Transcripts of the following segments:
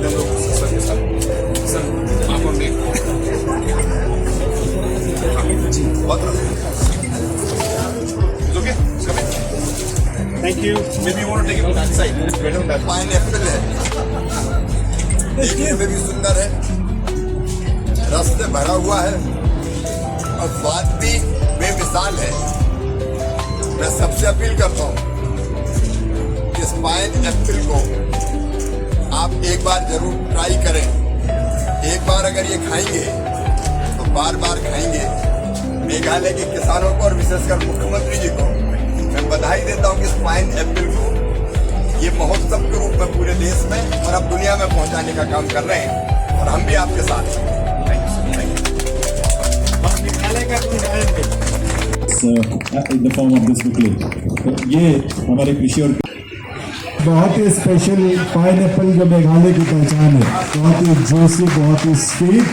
हैं हम लोग सर के साथ। सर आप अपने जी बहुत okay thank you may be want to take it that side better that pineapple है, देखने में भी सुंदर है, रस से भरा हुआ है और स्वाद भी बेमिसाल है। मैं सबसे अपील करता हूँ कि इस पाइनएप्पल को आप एक बार जरूर ट्राई करें। एक बार अगर ये खाएंगे तो बार बार खाएंगे। मेघालय के किसानों को और विशेषकर मुख्यमंत्री जी को मैं बधाई देता हूँ कि इस पाइनएप्पल को ये महोत्सव के रूप में पूरे देश में और अब दुनिया में पहुंचाने का काम कर रहे हैं और हम भी आपके साथ हैं। In the form of this booklet. तो ये हमारे कृषि और बहुत ही स्पेशल पाइनएप्पल जो मेघालय की पहचान है, बहुत ही जूसी, बहुत ही स्वीट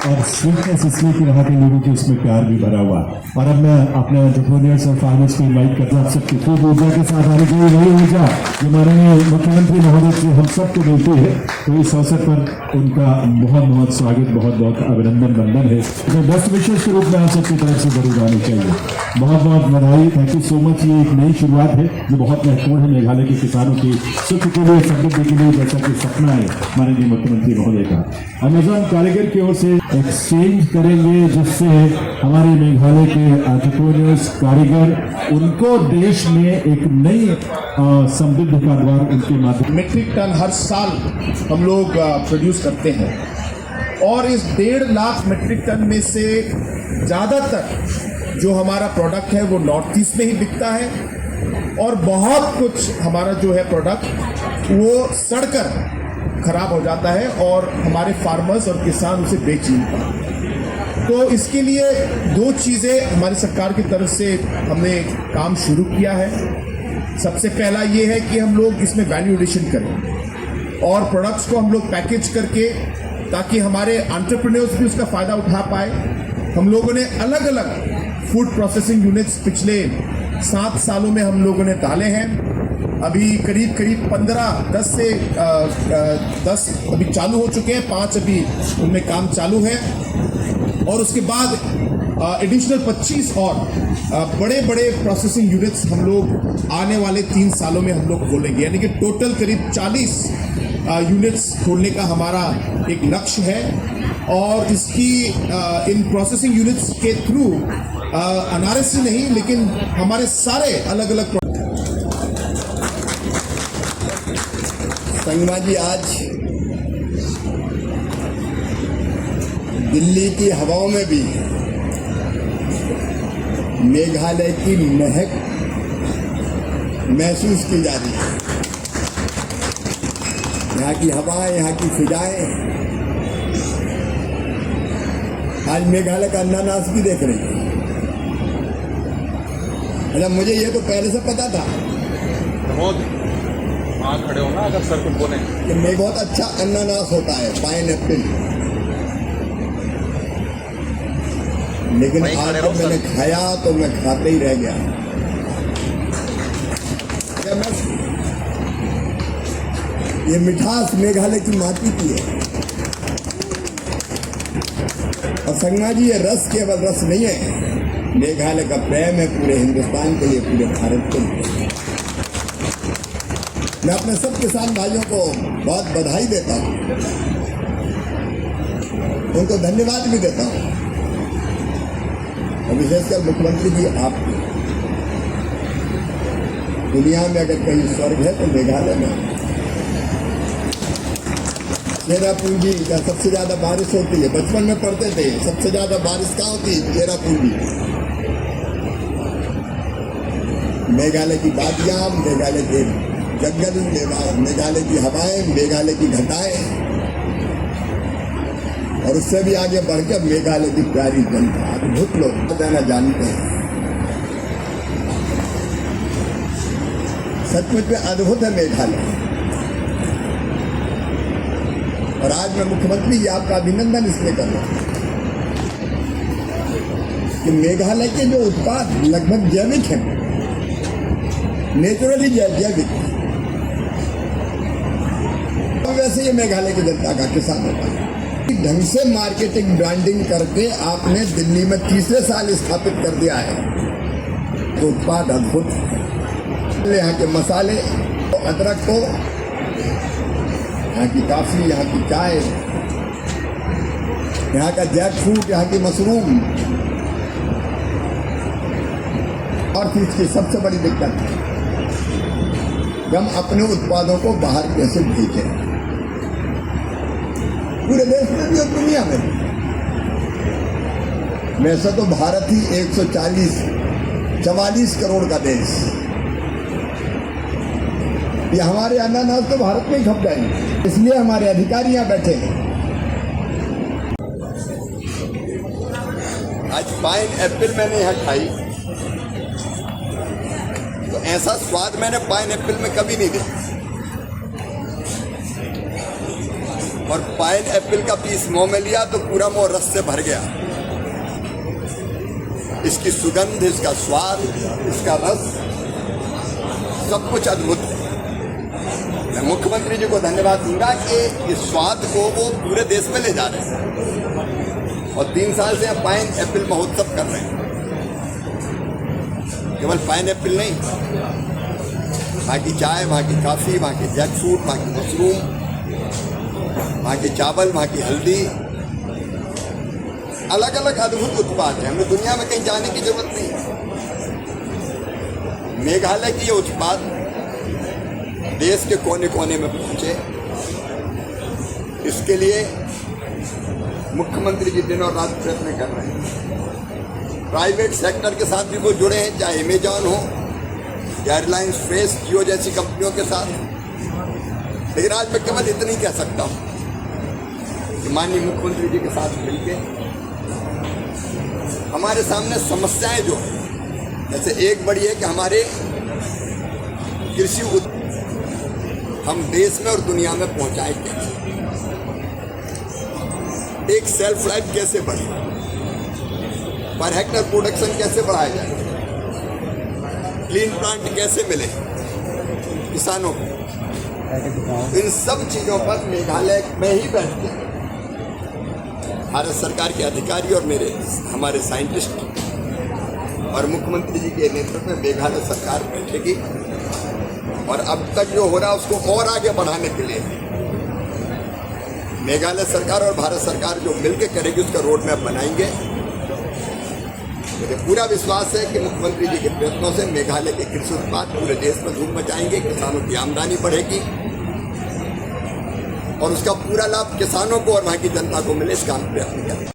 और स्वीटनेस इसलिए कि वहाँ के लोगों के इसमें प्यार भी भरा हुआ है। और अब मैं अपने एंटरप्रेन्योर्स और फार्मर्स को इनवाइट करता हूँ, आप सबकी खूब ऊर्जा के साथ आने चाहिए, वही ऊर्जा जो माननीय मुख्यमंत्री महोदय से हम सबको मिलती है। तो इस अवसर पर उनका बहुत बहुत स्वागत, बहुत बहुत अभिनंदन बंदन है। तो 10 विशेष के रूप में आप सबकी तरफ से जरूर आनी चाहिए। बहुत बहुत बधाई, थैंक यू सो मच। ये एक नई शुरुआत है जो बहुत महत्वपूर्ण है मेघालय के किसानों की सुख के लिए, समृद्धि के लिए, जैसा कि सपना है माननीय मुख्यमंत्री महोदय का। अमेजॉन कारीगर की ओर से एक्सचेंज करेंगे जिससे हमारे मेघालय के एंटरप्रेन्योर्स, कारीगर, उनको देश में एक नई समृद्धि का द्वार उनके माध्यम। मीट्रिक टन हर साल हम लोग प्रोड्यूस करते हैं और इस 1.5 लाख मीट्रिक टन में से ज़्यादातर जो हमारा प्रोडक्ट है वो नॉर्थ ईस्ट में ही बिकता है और बहुत कुछ हमारा जो है प्रोडक्ट वो सड़कर खराब हो जाता है और हमारे फार्मर्स और किसान उसे बेच नहीं पाते। तो इसके लिए 2 चीज़ें हमारी सरकार की तरफ से हमने काम शुरू किया है। सबसे पहला ये है कि हम लोग इसमें वैल्यू एडिशन करें और प्रोडक्ट्स को हम लोग पैकेज करके ताकि हमारे एंटरप्रेन्योर्स भी उसका फ़ायदा उठा पाए। हम लोगों ने अलग अलग फूड प्रोसेसिंग यूनिट्स पिछले 7 सालों में हम लोगों ने डाले हैं। अभी करीब 10 से 10 अभी चालू हो चुके हैं, 5 अभी उनमें काम चालू है और उसके बाद एडिशनल 25 और बड़े बड़े प्रोसेसिंग यूनिट्स हम लोग आने वाले 3 सालों में हम लोग खोलेंगे। यानी कि टोटल करीब 40 यूनिट्स खोलने का हमारा एक लक्ष्य है और इसकी इन प्रोसेसिंग यूनिट्स के थ्रू अनारस से नहीं लेकिन हमारे सारे अलग अलग संगमा जी, आज दिल्ली की हवाओं में भी मेघालय की महक महसूस की जा रही है। यहाँ की हवाएं, यहाँ की फिजाएं आज मेघालय का अनानास भी देख रही है। अच्छा, मुझे ये तो पहले से पता था खड़े हो ना, अगर सर कुछ बोले कि मैं बहुत अच्छा अनानास होता है, पाइनएप्पल, लेकिन आज जब मैंने खाया तो मैं खाते ही रह गया। ये मिठास मेघालय की माटी की है और संगमा जी, ये रस केवल रस नहीं है, मेघालय का प्रेम है पूरे हिंदुस्तान के लिए, पूरे भारत के लिए। मैं अपने सब किसान भाइयों को बहुत बधाई देता हूँ, उनको धन्यवाद भी देता हूँ और विशेषकर मुख्यमंत्री जी, आप दुनिया में अगर कहीं स्वर्ग है तो मेघालय में। चेरापूंजी का सबसे ज़्यादा बारिश होती है, बचपन में पढ़ते थे सबसे ज़्यादा बारिश कहाँ होती है? चेरापूंजी। मेघालय की वादियाँ, मेघालय के जंगल, मेघालय की हवाएं, मेघालय की घटाएं और उससे भी आगे बढ़कर मेघालय की प्यारी जनता, अद्भुत लोग जाना जानते हैं। सचमुच में अद्भुत है मेघालय। और आज मैं मुख्यमंत्री जी आपका अभिनंदन इसलिए कर रहा हूं कि मेघालय के जो उत्पाद लगभग जैविक हैं, नेचुरली जैविक, वैसे ये मेघालय की जनता का, किसानों का ढंग से मार्केटिंग ब्रांडिंग करके आपने दिल्ली में तीसरे साल स्थापित कर दिया है तो उत्पाद अद्भुत। यहाँ के मसाले, तो अदरक को, यहाँ की कॉफी, यहाँ की चाय, यहाँ का जैक फ्रूट, यहाँ की मशरूम। और चीज की सबसे बड़ी दिक्कत है कि हम अपने उत्पादों को बाहर कैसे भेजें, पूरे देश में भी और दुनिया में भी। वैसे तो भारत ही 144 करोड़ का देश, ये हमारे अनानास तो भारत में ही खप जाएंगे, इसलिए हमारे अधिकारी यहाँ बैठे हैं। आज पाइन एप्पल मैंने यहाँ खाई तो ऐसा स्वाद मैंने पाइन एप्पल में कभी नहीं देखा। और पाइन एप्पल का पीस मुंह में लिया तो पूरा मुंह रस से भर गया। इसकी सुगंध, इसका स्वाद, इसका रस, सब कुछ अद्भुत है। मैं मुख्यमंत्री जी को धन्यवाद दूंगा कि इस स्वाद को वो पूरे देश में ले जा रहे हैं और 3 साल से पाइन एप्पल महोत्सव कर रहे हैं। केवल पाइन एप्पल नहीं, वहाँ की चाय, वहाँ की कॉफ़ी, वहाँ की जैक फ्रूट, वहाँ की मशरूम, वहाँ के चावल, वहाँ की हल्दी, अलग अलग अद्भुत उत्पाद हैं। हमें दुनिया में कहीं जाने की जरूरत नहीं। मेघालय की ये उत्पाद देश के कोने कोने में पहुँचे, इसके लिए मुख्यमंत्री जी दिन और रात प्रयत्न कर रहे हैं। प्राइवेट सेक्टर के साथ भी वो जुड़े हैं, चाहे अमेजॉन हो या रिलायंस फ्रेश, जियो जैसी कंपनियों के साथ। लेकिन आज मैं केवल इतना ही कह सकता हूँ कि माननीय मुख्यमंत्री जी के साथ मिलकर हमारे सामने समस्याएं जो है, जैसे एक बड़ी है कि हमारे कृषि हम देश में और दुनिया में पहुंचाए कैसे, एक सेल्फ लाइफ कैसे बढ़े, पर हेक्टर प्रोडक्शन कैसे बढ़ाया जाए, क्लीन प्लांट कैसे मिले किसानों को। इन सब चीज़ों पर मेघालय में ही बैठ के भारत सरकार के अधिकारी और हमारे साइंटिस्ट और मुख्यमंत्री जी के नेतृत्व में मेघालय सरकार बैठेगी और अब तक जो हो रहा है उसको और आगे बढ़ाने के लिए मेघालय सरकार और भारत सरकार जो मिलकर करेगी उसका रोड मैप बनाएंगे। मुझे पूरा विश्वास है कि मुख्यमंत्री जी के प्रयत्नों से मेघालय के कृषि उत्पाद पूरे देश में धूम मचाएंगे, किसानों की आमदनी बढ़ेगी और उसका पूरा लाभ किसानों को और वहाँ की जनता को मिले, इसका हम प्रयत्न करेंगे।